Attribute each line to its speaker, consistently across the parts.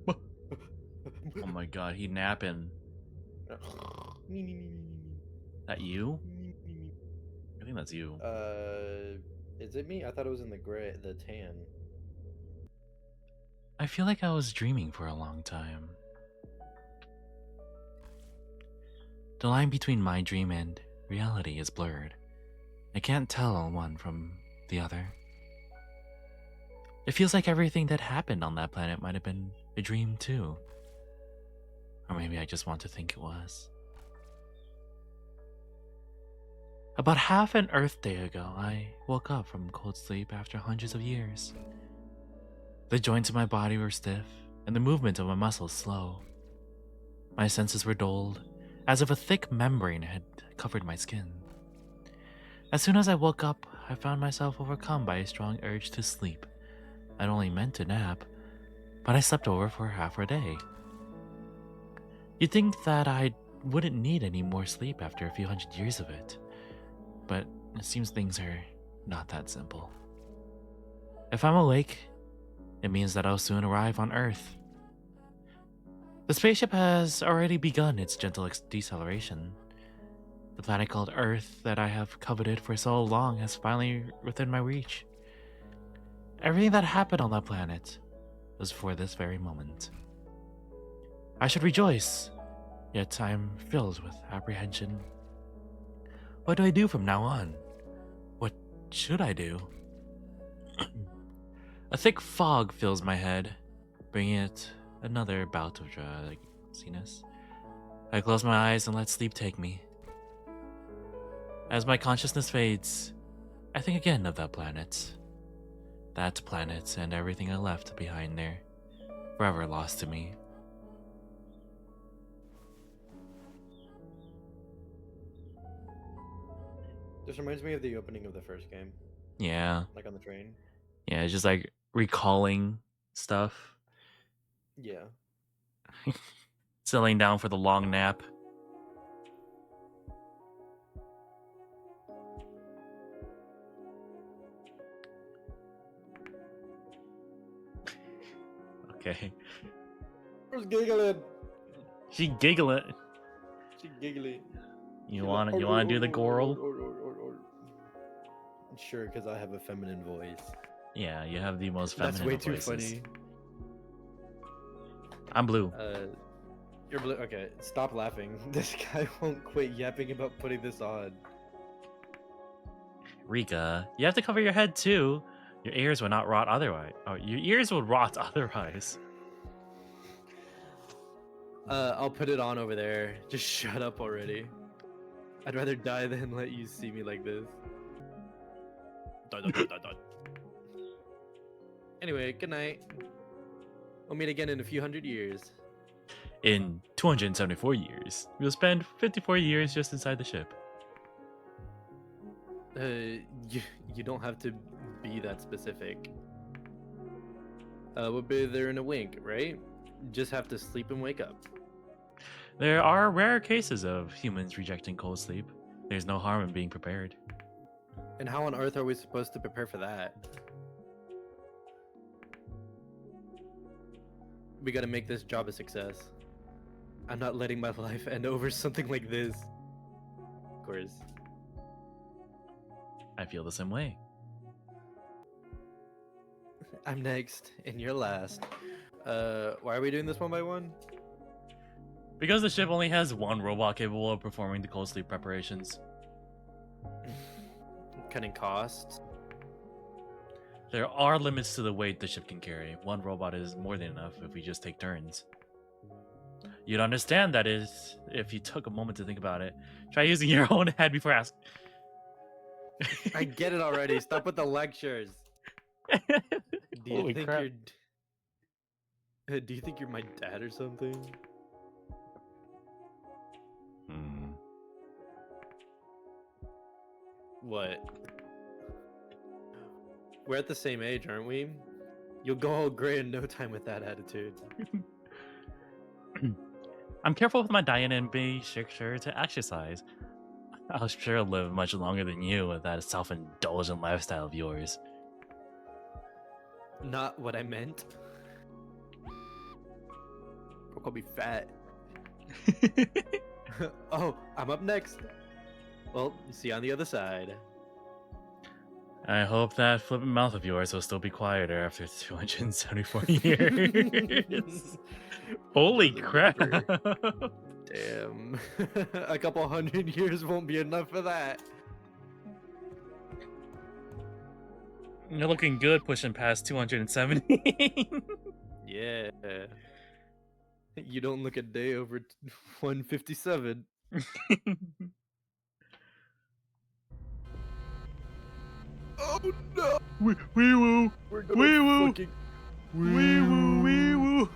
Speaker 1: Oh my god, he napping. That you? I think that's you.
Speaker 2: Is it me? I thought it was in the tan.
Speaker 1: I feel like I was dreaming for a long time. The line between my dream and reality is blurred. I can't tell one from the other. It feels like everything that happened on that planet might have been a dream too. Or maybe I just want to think it was. About half an Earth day ago, I woke up from cold sleep after hundreds of years. The joints of my body were stiff, and the movement of my muscles slow. My senses were dulled, as if a thick membrane had covered my skin. As soon as I woke up, I found myself overcome by a strong urge to sleep. I'd only meant to nap, but I slept over for half a day. You'd think that I wouldn't need any more sleep after a few hundred years of it, but it seems things are not that simple. If I'm awake, it means that I'll soon arrive on Earth. The spaceship has already begun its gentle deceleration. The planet called Earth that I have coveted for so long is finally within my reach. Everything that happened on that planet was for this very moment. I should rejoice, yet I'm filled with apprehension. What do I do from now on? What should I do? A thick fog fills my head, bringing it another bout of drowsiness. I close my eyes and let sleep take me. As my consciousness fades, I think again of that planet. That planet and everything I left behind there, forever lost to me.
Speaker 2: This reminds me of the opening of the first game.
Speaker 1: Yeah.
Speaker 2: Like on the train.
Speaker 1: Yeah, it's just like recalling stuff.
Speaker 2: Yeah.
Speaker 1: Settling down for the long nap. Okay.
Speaker 2: Who's giggling?
Speaker 1: She giggling.
Speaker 2: She giggly.
Speaker 1: You want to do the Goral?
Speaker 2: Sure, because I have a feminine voice.
Speaker 1: Yeah, you have the most feminine voices.
Speaker 2: That's way too funny.
Speaker 1: I'm blue.
Speaker 2: You're blue. Okay, stop laughing. This guy won't quit yapping about putting this on.
Speaker 1: Rika, you have to cover your head too. Your ears will not rot otherwise. Oh, your ears will rot otherwise.
Speaker 2: I'll put it on over there. Just shut up already. I'd rather die than let you see me like this. Anyway, good night. We'll meet again in a few hundred years.
Speaker 1: In 274 years, we'll spend 54 years just inside the ship.
Speaker 2: You don't have to be that specific. We'll be there in a wink, right? Just have to sleep and wake up.
Speaker 1: There are rare cases of humans rejecting cold sleep. There's no harm in being prepared.
Speaker 2: And how on earth are we supposed to prepare for that? We gotta make this job a success. I'm not letting my life end over something like this. Of course.
Speaker 1: I feel the same way.
Speaker 2: I'm next, and you're last. Why are we doing this one by one?
Speaker 1: Because the ship only has one robot capable of performing the cold sleep preparations.
Speaker 2: Cutting costs.
Speaker 1: There are limits to the weight the ship can carry. One robot is more than enough if we just take turns. You'd understand that is if you took a moment to think about it. Try using your own head before asking.
Speaker 2: I get it already. Stop with the lectures. Do you think you're my dad or something? What? We're at the same age, aren't we? You'll go all gray in no time with that attitude.
Speaker 1: I'm careful with my diet and be sure to exercise. I'll sure live much longer than you with that self-indulgent lifestyle of yours.
Speaker 2: Not what I meant. Don't call me fat. Oh, I'm up next. Well, see you on the other side.
Speaker 1: I hope that flippin' mouth of yours will still be quieter after 274 years. Holy
Speaker 2: Doesn't
Speaker 1: crap.
Speaker 2: matter. Damn. A couple hundred years won't be enough for that.
Speaker 1: You're looking good pushing past 270.
Speaker 2: Yeah. You don't look a day over 157. Oh no!
Speaker 1: Wee woo.
Speaker 2: We're gonna
Speaker 1: Wee woo.
Speaker 2: fucking...
Speaker 1: Wee woo. Wee woo.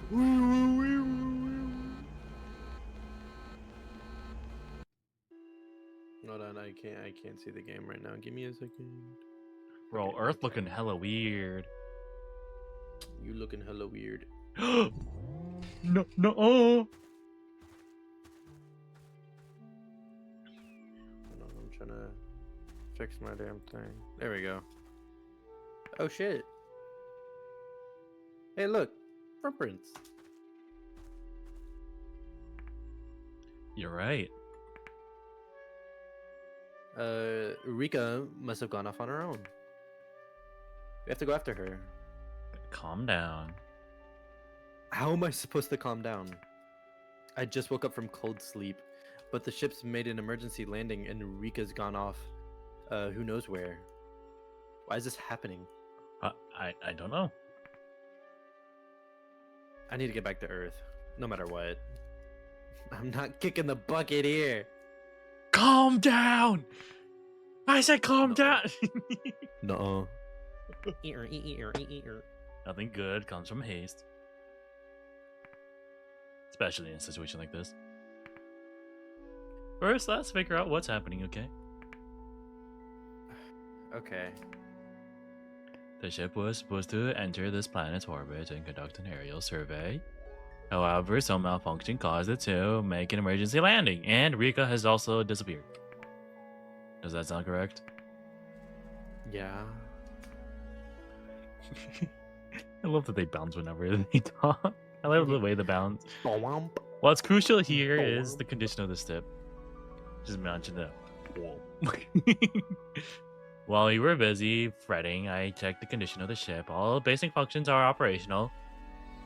Speaker 2: Hold on, I can't see the game right now. Give me a second.
Speaker 1: Bro,
Speaker 2: Okay,
Speaker 1: Earth
Speaker 2: okay.
Speaker 1: looking hella weird.
Speaker 2: You looking hella weird.
Speaker 1: No, no. Oh.
Speaker 2: Hold on, I'm trying to fix my damn thing. There we go. Oh shit. Hey, look, footprints.
Speaker 1: You're right.
Speaker 2: Rika must have gone off on her own. We have to go after her.
Speaker 1: Calm down.
Speaker 2: How am I supposed to calm down? I just woke up from cold sleep, but the ship's made an emergency landing and Rika's gone off. Who knows where? Why is this happening?
Speaker 1: I don't know.
Speaker 2: I need to get back to Earth, no matter what. I'm not kicking the bucket here.
Speaker 1: Calm down. I said calm
Speaker 2: No.
Speaker 1: down.
Speaker 2: No.
Speaker 1: Nothing good comes from haste. Especially in a situation like this. First, let's figure out what's happening, okay?
Speaker 2: Okay.
Speaker 1: The ship was supposed to enter this planet's orbit and conduct an aerial survey. However, some malfunction caused it to make an emergency landing, and Rika has also disappeared. Does that sound correct?
Speaker 2: Yeah.
Speaker 1: I love that they bounce whenever they talk. I love the way they bounce.
Speaker 2: Bwomp.
Speaker 1: What's crucial here is the condition of the ship. Just mention that. While you were busy fretting, I checked the condition of the ship. All basic functions are operational,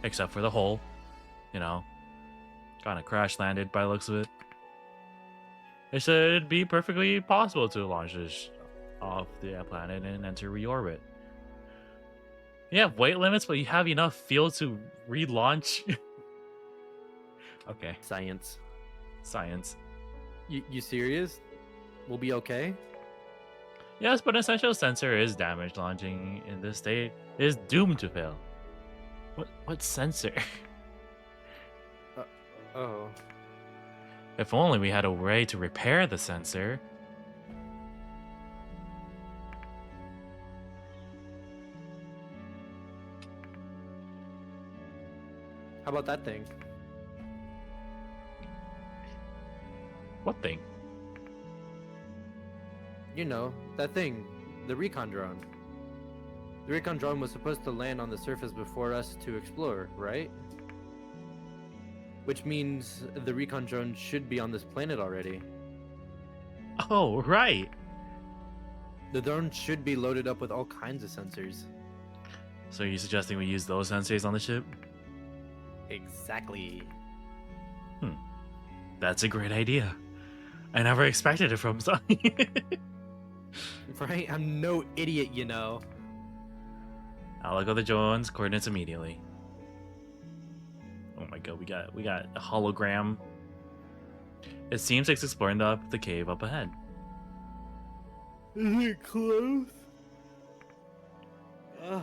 Speaker 1: except for the hull. You know, kind of crash landed by the looks of it. It should be perfectly possible to launch this off the planet and enter reorbit. You have weight limits, but you have enough fuel to relaunch. Okay,
Speaker 2: Science.
Speaker 1: science.
Speaker 2: You serious? We'll be okay?
Speaker 1: Yes, but an essential sensor is damaged. Launching in this state is doomed to fail. What sensor?
Speaker 2: Oh.
Speaker 1: If only we had a way to repair the sensor.
Speaker 2: How about that thing?
Speaker 1: What thing?
Speaker 2: You know, that thing. The recon drone. The recon drone was supposed to land on the surface before us to explore, right? Which means the recon drone should be on this planet already.
Speaker 1: Oh, right.
Speaker 2: The drone should be loaded up with all kinds of sensors.
Speaker 1: So you're suggesting we use those sensors on the ship?
Speaker 2: Exactly.
Speaker 1: That's a great idea. I never expected it from Sonny.
Speaker 2: Right? I'm no idiot, you know.
Speaker 1: I'll look at the drone's coordinates immediately. Oh my god, we got a hologram. It seems like it's exploring the cave up ahead.
Speaker 2: Is it close?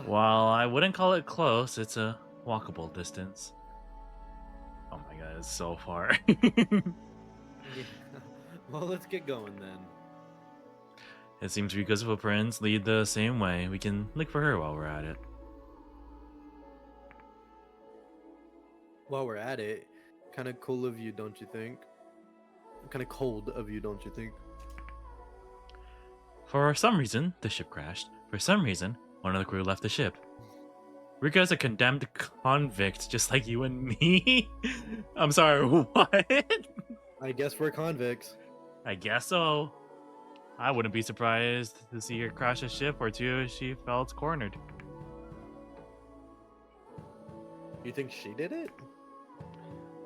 Speaker 1: While I wouldn't call it close, it's a walkable distance. Oh my god, it's so far.
Speaker 2: Yeah. Well, let's get going then.
Speaker 1: It seems Rika's footprints lead the same way. We can look for her while we're at it.
Speaker 2: While we're at it, kind of cool of you, don't you think? Kind of cold of you, don't you think?
Speaker 1: For some reason, the ship crashed. For some reason, one of the crew left the ship. Rika's a condemned convict, just like you and me. I'm sorry, what?
Speaker 2: I guess we're convicts.
Speaker 1: I guess so. I wouldn't be surprised to see her crash a ship or two if she felt cornered.
Speaker 2: You think she did it?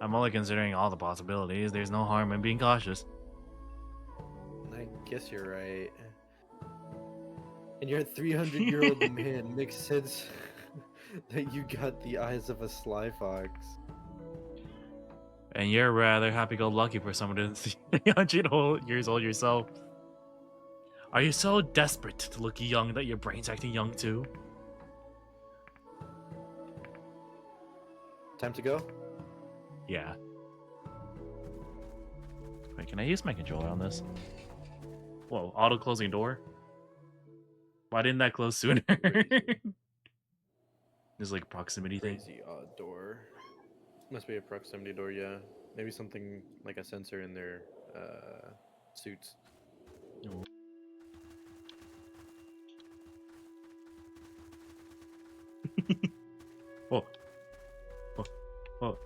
Speaker 1: I'm only considering all the possibilities. There's no harm in being cautious.
Speaker 2: I guess you're right. And you're a 300-year-old man. Makes sense that you got the eyes of a sly fox.
Speaker 1: And you're rather happy-go-lucky for someone that's 300 years old yourself. Are you so desperate to look young that your brain's acting young too?
Speaker 2: Time to go?
Speaker 1: Yeah. Wait, can I use my controller on this? Whoa, auto-closing door? Why didn't that close sooner? There's like a proximity thing.
Speaker 2: Crazy odd door. Must be a proximity door, yeah. Maybe something like a sensor in their suits.
Speaker 1: Whoa. Whoa. Whoa.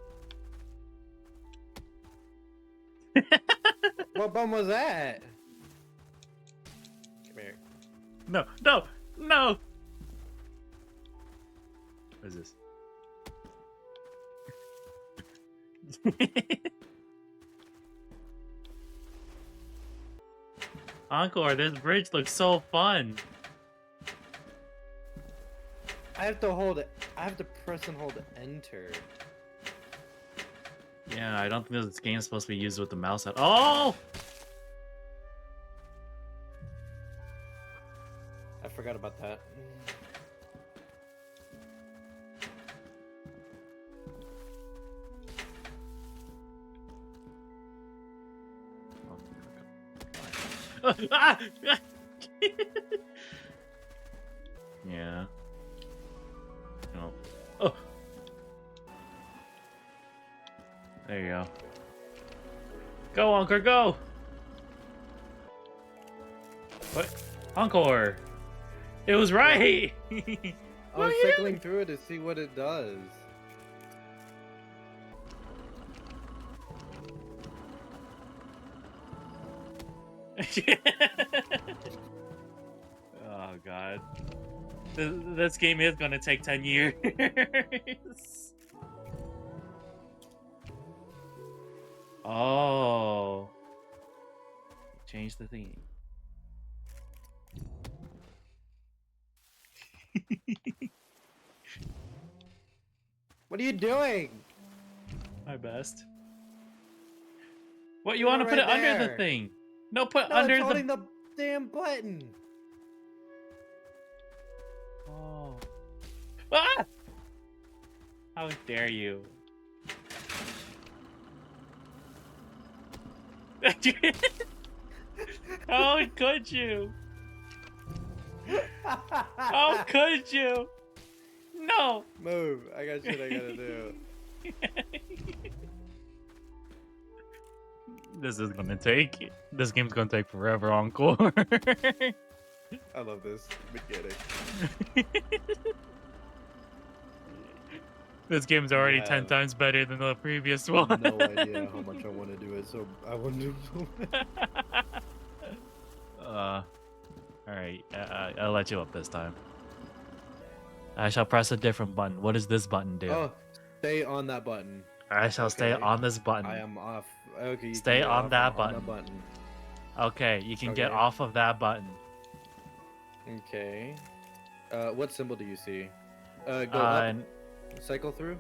Speaker 2: What bum was that? Come here.
Speaker 1: No, no, no! What is this? Encore, this bridge looks so fun.
Speaker 2: I have to hold it. I have to press and hold enter.
Speaker 1: Yeah, I don't think this game is supposed to be used with the mouse at all.
Speaker 2: I forgot about that.
Speaker 1: Yeah. No. Oh. There you go. Go, Encore, go! What? Encore! It was right!
Speaker 2: I was cycling through it to see what it does.
Speaker 1: Oh god. This game is gonna take 10 years. Oh. Change the theme.
Speaker 2: What are you doing?
Speaker 1: My best. What, you want to put
Speaker 2: right
Speaker 1: it under the
Speaker 2: there.
Speaker 1: thing? No, put
Speaker 2: No,
Speaker 1: under
Speaker 2: it's
Speaker 1: the...
Speaker 2: holding the damn button.
Speaker 1: Oh. Ah! How dare you? How could you? How could you? No!
Speaker 2: Move. I got shit I gotta do.
Speaker 1: This is gonna take... This game's gonna take forever, Encore.
Speaker 2: I love this beginning.
Speaker 1: This game's already
Speaker 2: Yeah.
Speaker 1: 10 times better than the previous one.
Speaker 2: No idea how much I want to do it, so I wouldn't do it.
Speaker 1: Alright, I'll let you up this time. I shall press a different button. What does this button do?
Speaker 2: Oh, stay on that button.
Speaker 1: I shall stay
Speaker 2: okay.
Speaker 1: on this button.
Speaker 2: I am off. Okay, you
Speaker 1: Stay
Speaker 2: can get
Speaker 1: on
Speaker 2: off
Speaker 1: that
Speaker 2: on the
Speaker 1: button.
Speaker 2: button.
Speaker 1: Okay, you can get
Speaker 2: Okay.
Speaker 1: off of that button.
Speaker 2: Okay. What symbol do you see? Go up.
Speaker 1: And
Speaker 2: Cycle through.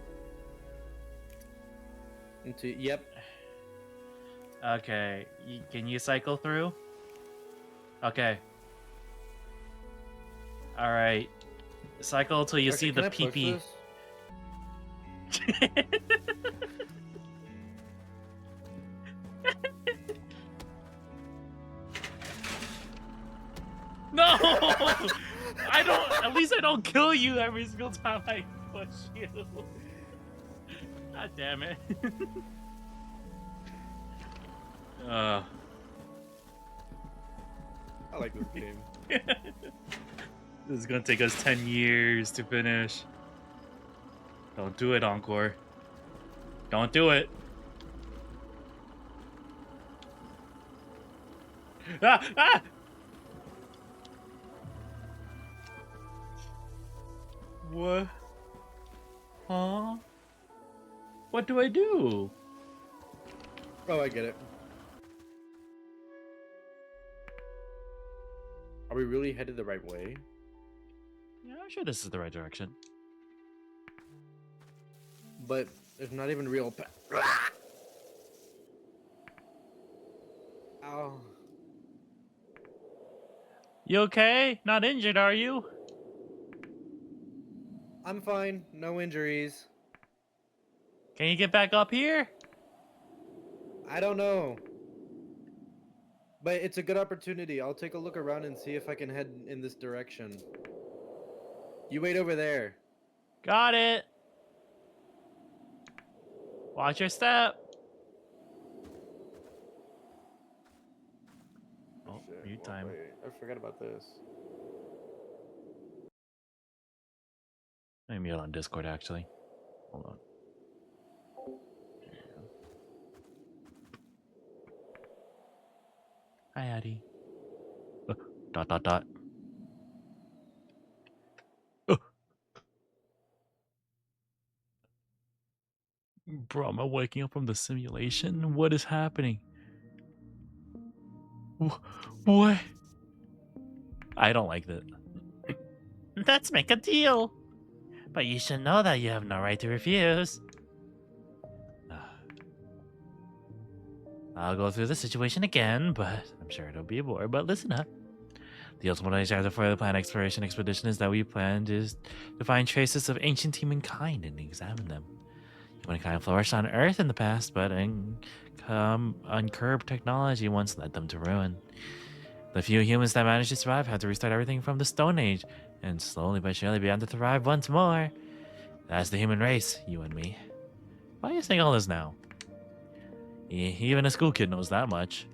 Speaker 2: Into yep.
Speaker 1: okay, can you cycle through? Okay. All right. Cycle till you
Speaker 2: Okay,
Speaker 1: see
Speaker 2: can
Speaker 1: the
Speaker 2: I push
Speaker 1: pee-pee.
Speaker 2: this?
Speaker 1: No! I don't. At least I don't kill you every single time I push you. God damn it.
Speaker 2: I like this game.
Speaker 1: This is gonna take us 10 years to finish. Don't do it, Encore. Don't do it. Ah! Ah! What? Huh? What do I do?
Speaker 2: Oh, I get it. Are we really headed the right way?
Speaker 1: Yeah, I'm sure this is the right direction.
Speaker 2: But there's not even real. Ow.
Speaker 1: You okay? Not injured, are you?
Speaker 2: I'm fine. No injuries.
Speaker 1: Can you get back up here?
Speaker 2: I don't know. But it's a good opportunity. I'll take a look around and see if I can head in this direction. You wait over there.
Speaker 1: Got it. Watch your step. Oh,
Speaker 2: Shit.
Speaker 1: mute time.
Speaker 2: Wait, I forgot about this.
Speaker 1: Let me mute on Discord, actually. Hold on. Hi, Addie. Dot, dot, dot. Bro, am I waking up from the simulation? What is happening? What? I don't like that. Let's make a deal. But you should know that you have no right to refuse. I'll go through the situation again, but I'm sure it'll be a bore. But listen up. The ultimate objective for the planned exploration expedition is that we planned is to find traces of ancient humankind and examine them. Humankind flourished on Earth in the past, but uncurbed technology once led them to ruin. The few humans that managed to survive had to restart everything from the Stone Age, and slowly but surely began to thrive once more. That's the human race, you and me. Why are you saying all this now? Even a school kid knows that much.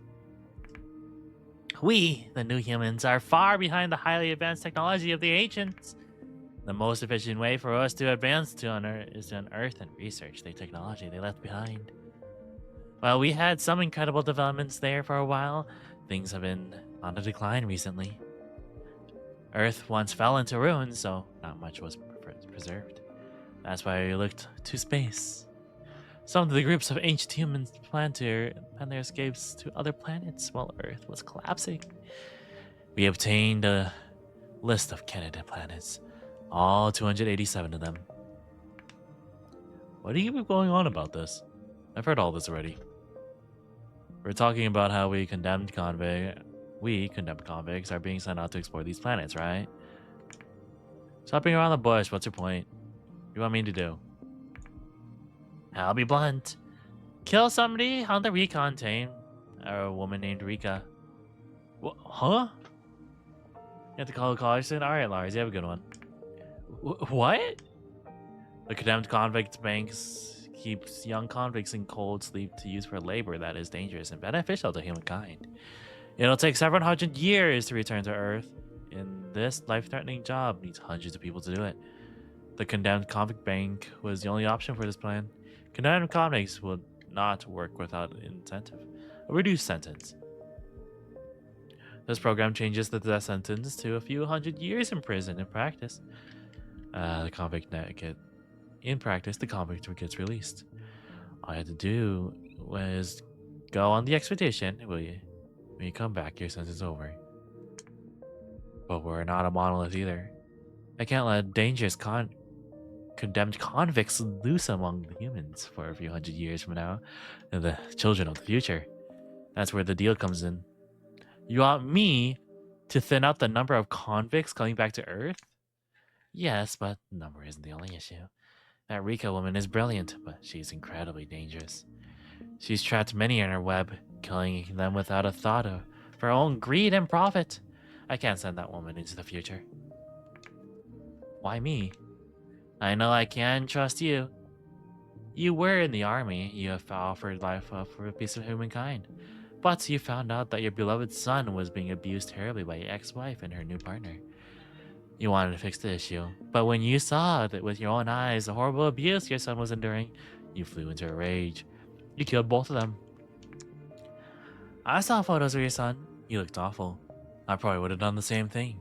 Speaker 1: We, the new humans, are far behind the highly advanced technology of the ancients. The most efficient way for us to advance is to unearth and research the technology they left behind. While we had some incredible developments there for a while, things have been on the decline recently. Earth once fell into ruin, so not much was preserved. That's why we looked to space. Some of the groups of ancient humans planned their escapes to other planets while Earth was collapsing. We obtained a list of candidate planets, all 287 of them. What do you keep going on about this? I've heard all this already. We're talking about how condemned convicts are being sent out to explore these planets, right? Stop being around the bush. What's your point? What do you want me to do? I'll be blunt. Kill somebody on the recon team. Or a woman named Rika. Huh? You have to call a college student? Alright, Lars, you have a good one. What? The condemned convict banks keeps young convicts in cold sleep to use for labor that is dangerous and beneficial to humankind. It'll take several hundred years to return to Earth, and this life-threatening job needs hundreds of people to do it. The condemned convict bank was the only option for this plan. Condemned convicts would not work without incentive. A reduced sentence. This program changes the death sentence to a few hundred years in prison in practice. The convict gets released. All you have to do was go on the expedition. When you come back, your sentence is over. But we're not a monolith either. I can't let dangerous condemned convicts loose among the humans for a few hundred years from now, and the children of the future. That's where the deal comes in. You want me to thin out the number of convicts coming back to Earth? Yes, but number isn't the only issue. That Rika woman is brilliant, but she's incredibly dangerous. She's trapped many in her web, killing them without a thought of for her own greed and profit. I can't send that woman into the future. Why me? I know I can trust you. You were in the army. You have offered life up for a piece of humankind. But you found out that your beloved son was being abused terribly by your ex-wife and her new partner. You wanted to fix the issue, but when you saw that with your own eyes the horrible abuse your son was enduring, you flew into a rage. You killed both of them. I saw photos of your son. He looked awful. I probably would have done the same thing.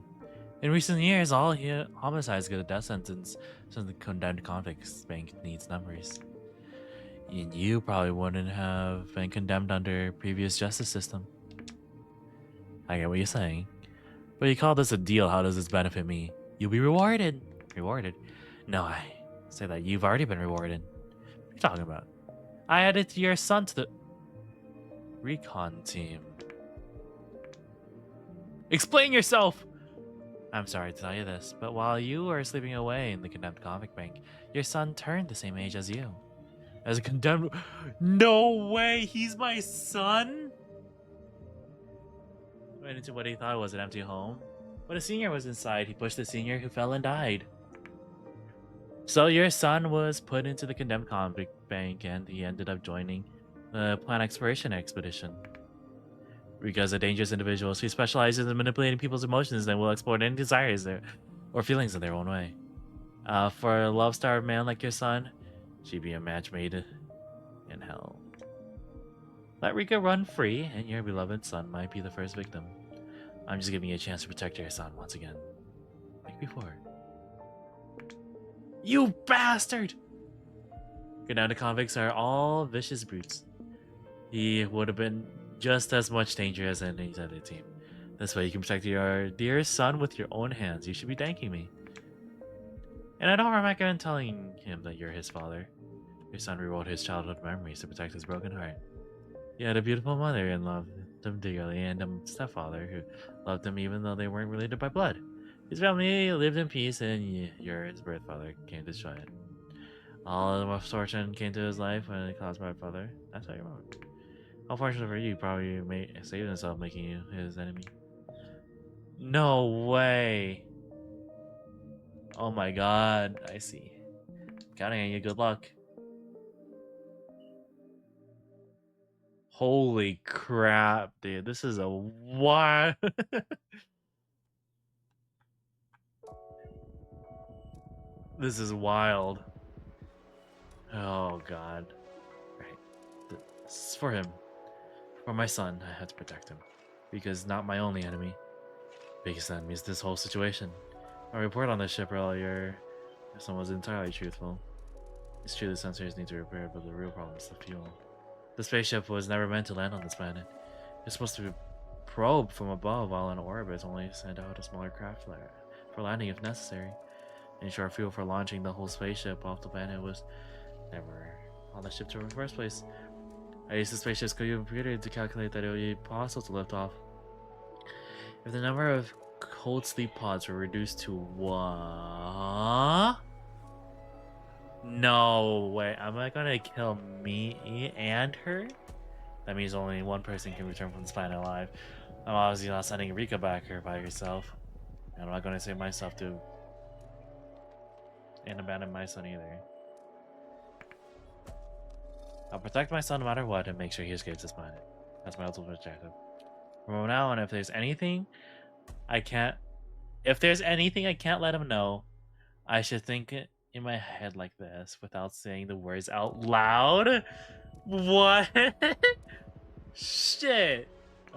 Speaker 1: In recent years, all homicides get a death sentence since the condemned convicts bank needs numbers. And you probably wouldn't have been condemned under previous justice system. I get what you're saying. But you call this a deal, how does this benefit me? You'll be rewarded. Rewarded? No, I say that you've already been rewarded. What are you talking about? I added your son to the recon team. Explain yourself! I'm sorry to tell you this, but while you were sleeping away in the condemned convict bank, your son turned the same age as you. As a condemned... No way! He's my son? Went into what he thought was an empty home. When a senior was inside, he pushed the senior who fell and died. So your son was put into the condemned convict bank and he ended up joining the plant exploration expedition. Because a dangerous individual, he specializes in manipulating people's emotions and will exploit any desires or feelings in their own way. For a love-starved man like your son, she'd be a match made in hell. Let Rika run free, and your beloved son might be the first victim. I'm just giving you a chance to protect your son once again. Like before. You bastard! Condemned convicts are all vicious brutes. He would have been just as much danger as any other team. This way you can protect your dear son with your own hands. You should be thanking me. And I don't recommend telling him that you're his father. Your son rewrote his childhood memories to protect his broken heart. He had a beautiful mother and loved him dearly, and a stepfather who loved him even though they weren't related by blood. His family lived in peace, and your his birth father came to destroy it. All of the misfortune came to his life when it caused by father. That's how you remember. Unfortunately for you, probably saved himself, making you his enemy. No way. Oh my god, I see. Counting on you, good luck. Holy crap, dude. This is a wild. This is wild. Oh god. Right. This is for him. For my son, I had to protect him. Because not my only enemy. Biggest enemy is this whole situation. My report on the ship earlier, your son was entirely truthful. It's true the sensors need to repair, but the real problem is the fuel. The spaceship was never meant to land on this planet. It's supposed to be probed from above while in orbit, only send out a smaller craft for landing if necessary. Ensure fuel for launching the whole spaceship off the planet was never on the ship in the first place. I used the spaceship's computer to calculate that it would be possible to lift off. If the number of cold sleep pods were reduced to one... No way. Am I gonna kill me and her? That means only one person can return from this planet alive. I'm obviously not sending Rika back here by herself. I'm not gonna save myself to and abandon my son either. I'll protect my son no matter what and make sure he escapes this planet. That's my ultimate objective. From now on, if there's anything I can't let him know, I should think it in my head like this without saying the words out loud. What? Shit.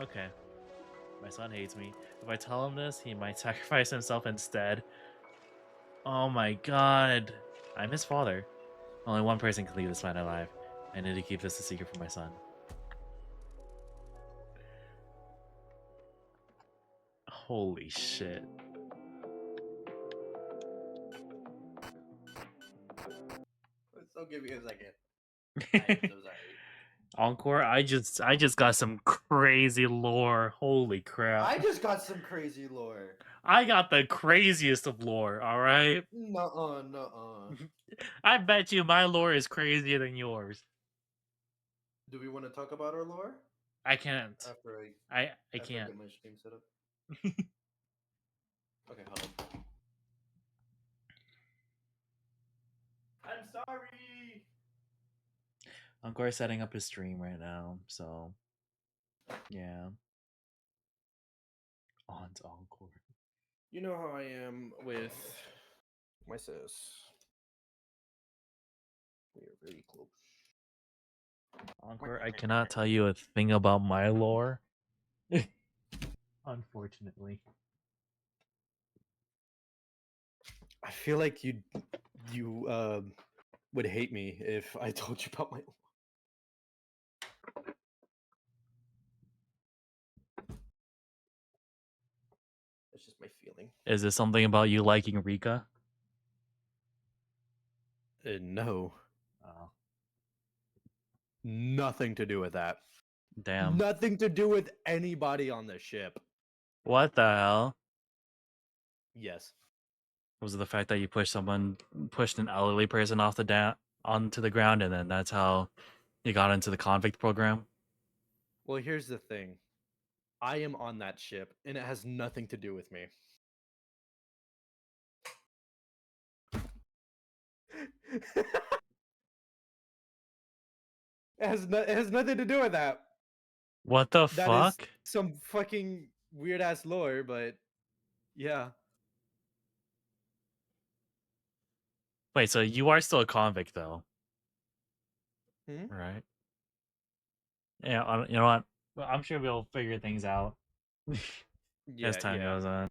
Speaker 1: Okay. My son hates me. If I tell him this, he might sacrifice himself instead. Oh my god. I'm his father. Only one person can leave this planet alive. I need to keep this a secret from my son. Holy shit.
Speaker 2: So give me a second. I am so sorry.
Speaker 1: Encore, I just got some crazy lore. Holy crap.
Speaker 2: I just got some crazy lore.
Speaker 1: I got the craziest of lore, alright?
Speaker 2: Nuh-uh, nuh-uh.
Speaker 1: I bet you my lore is crazier than yours.
Speaker 2: Do we want to talk about our lore?
Speaker 1: I can't.
Speaker 2: After
Speaker 1: I
Speaker 2: I
Speaker 1: can't.
Speaker 2: get my stream set up. Okay, hold on. I'm sorry.
Speaker 1: Encore is setting up his stream right now, so yeah. On to Encore.
Speaker 2: You know how I am with my sis. We are very close.
Speaker 1: Encore, I cannot tell you a thing about my lore. Unfortunately.
Speaker 2: I feel like you would hate me if I told you about my. That's just my feeling.
Speaker 1: Is this something about you liking Rika?
Speaker 2: No,
Speaker 1: Oh,
Speaker 2: nothing to do with that.
Speaker 1: damn.
Speaker 2: Nothing to do with anybody on the ship.
Speaker 1: What the hell?
Speaker 2: Yes.
Speaker 1: Was it the fact that you pushed an elderly person off the onto the ground, and then that's how you got into the convict program?
Speaker 2: Well, here's the thing. I am on that ship, and it has nothing to do with me. It has nothing to do with that.
Speaker 1: What the
Speaker 2: That is
Speaker 1: fuck?
Speaker 2: some fucking weird ass lore, but yeah.
Speaker 1: Wait, so you are still a convict, though,
Speaker 2: Hmm?
Speaker 1: right? Yeah, you know what? Well, I'm sure we'll figure things out as
Speaker 2: Yeah,
Speaker 1: time
Speaker 2: yeah.
Speaker 1: goes on.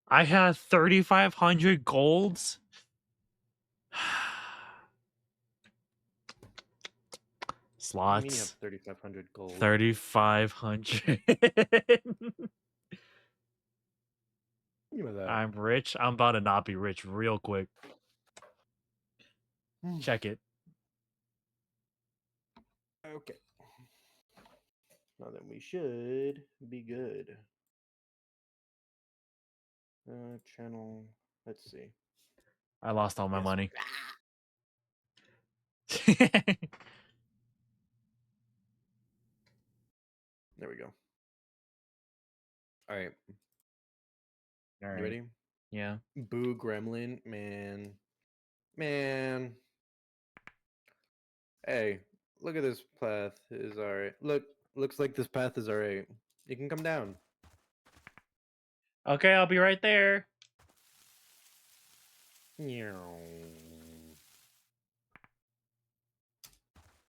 Speaker 1: I had 3,500 golds.
Speaker 2: What do you mean you have
Speaker 1: Slots.
Speaker 2: 3,500 gold?
Speaker 1: 3,500.
Speaker 2: Think about that.
Speaker 1: I'm rich. I'm about to not be rich real quick.
Speaker 2: Hmm.
Speaker 1: Check it.
Speaker 2: Okay. Now then, we should be good. Channel. Let's see.
Speaker 1: I lost all my
Speaker 2: Yes.
Speaker 1: money.
Speaker 2: There we go. All right.
Speaker 1: All
Speaker 2: You
Speaker 1: right.
Speaker 2: ready?
Speaker 1: Yeah.
Speaker 2: Boo Gremlin, man. Man. Hey, look at this path. Is alright. Looks like this path is alright. You can come down.
Speaker 1: Okay, I'll be right there.
Speaker 2: Meow.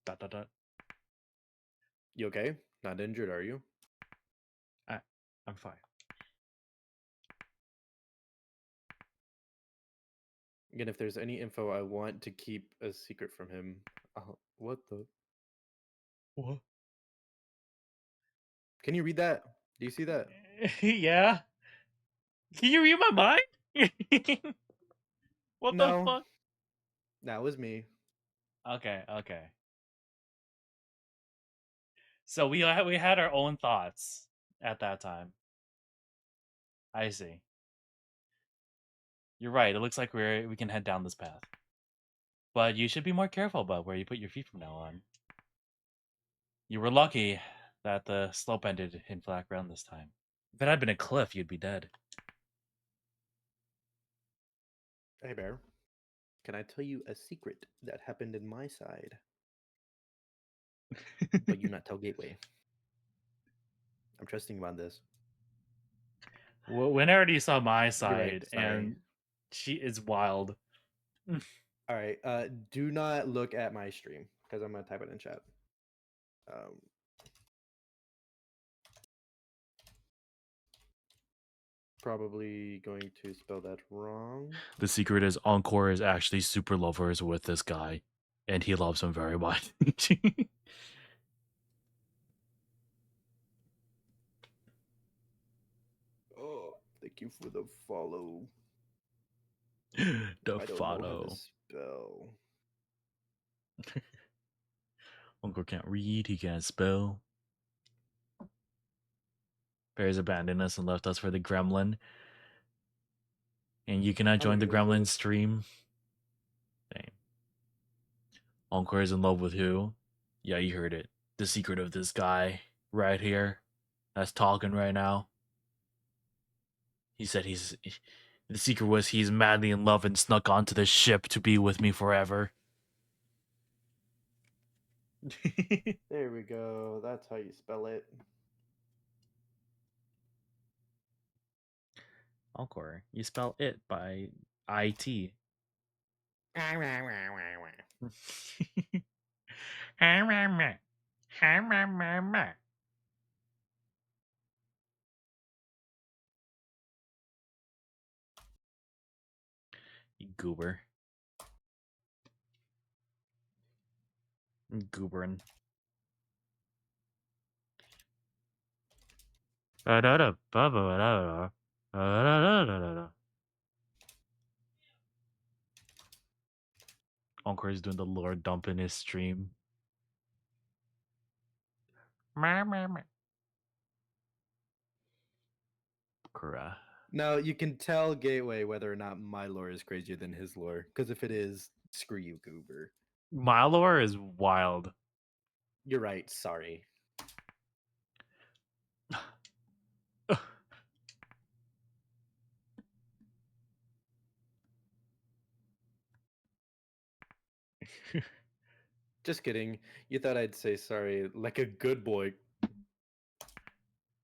Speaker 1: Dot, dot, dot.
Speaker 2: You okay? Not injured, are you?
Speaker 1: I'm fine.
Speaker 2: Again, if there's any info I want to keep a secret from him. What the?
Speaker 1: What?
Speaker 2: Can you read that? Do you see that?
Speaker 1: Yeah. Can you read my mind? What the
Speaker 2: No,
Speaker 1: fuck?
Speaker 2: that was me.
Speaker 1: Okay, okay. So we had our own thoughts at that time. I see. You're right. It looks like we can head down this path. But you should be more careful about where you put your feet from now on. You were lucky that the slope ended in flat ground this time. If it had been a cliff, you'd be dead.
Speaker 2: Hey, Bear. Can I tell you a secret that happened in my side? But you not tell Gateway. I'm trusting you on this.
Speaker 1: When I already saw my
Speaker 2: You're right.
Speaker 1: side,
Speaker 2: Sorry.
Speaker 1: and she is wild.
Speaker 2: All right. Do not look at my stream because I'm gonna type it in chat. Um, probably going to spell that wrong.
Speaker 1: The secret is Encore is actually super lovers with this guy, and he loves him very much.
Speaker 2: Oh, thank you for the follow.
Speaker 1: The
Speaker 2: I don't know how to
Speaker 1: follow.
Speaker 2: spell.
Speaker 1: Encore can't read, he can't spell. Bears abandoned us and left us for the gremlin. And you cannot
Speaker 2: How
Speaker 1: join
Speaker 2: many
Speaker 1: the
Speaker 2: was
Speaker 1: gremlin
Speaker 2: it?
Speaker 1: stream. Dang. Encore is in love with who? Yeah, you heard it. The secret of this guy right here that's talking right now. He said the secret was he's madly in love and snuck onto the ship to be with me forever.
Speaker 2: There we go. That's how you spell it.
Speaker 1: Encore. You spell it by IT. You goober. Gooberin. Encore is doing the Lord dump in his stream. Bokura.
Speaker 2: Now you can tell Gateway whether or not my lore is crazier than his lore. Because if it is, screw you, Goober.
Speaker 1: My lore is wild.
Speaker 2: You're right. Sorry. Just kidding. You thought I'd say sorry like a good boy.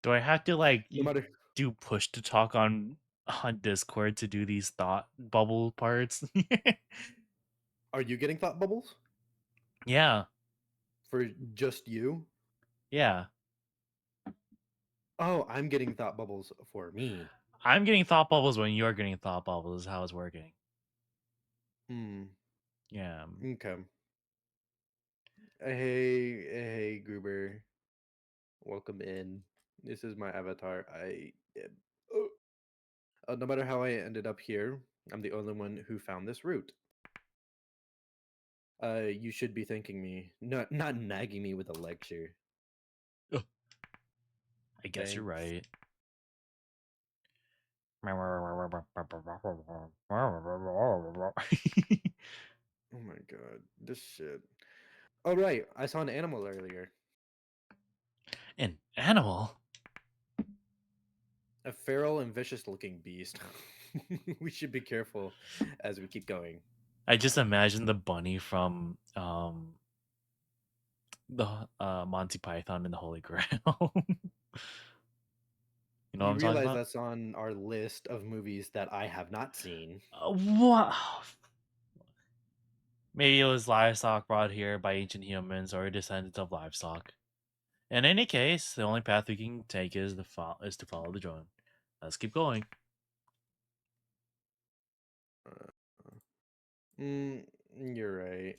Speaker 1: Do I have to like
Speaker 2: No matter.
Speaker 1: do push to talk on Discord to do these thought bubble parts?
Speaker 2: Are you getting thought bubbles
Speaker 1: Yeah,
Speaker 2: for just you?
Speaker 1: yeah.
Speaker 2: Oh, I'm getting thought bubbles for me.
Speaker 1: I'm getting thought bubbles when you're getting thought bubbles. Is how it's working.
Speaker 2: Hmm.
Speaker 1: Yeah.
Speaker 2: Okay. Hey, Gruber. Welcome in. This is my avatar. No matter how I ended up here, I'm the only one who found this route. You should be thanking me, not nagging me with a lecture.
Speaker 1: Ugh. I guess you're
Speaker 2: Thanks.
Speaker 1: right.
Speaker 2: Oh my god, this shit. Oh right, I saw an animal earlier.
Speaker 1: An animal.
Speaker 2: A feral and vicious-looking beast. We should be careful as we keep going.
Speaker 1: I just imagine the bunny from the Monty Python and the Holy Grail. You know what
Speaker 2: You
Speaker 1: I'm talking
Speaker 2: realize
Speaker 1: about?
Speaker 2: that's on our list of movies that I have not seen.
Speaker 1: What? Maybe it was livestock brought here by ancient humans or descendants of livestock. In any case, the only path we can take is to follow the drone. Let's keep going.
Speaker 2: Uh, mm, you're right.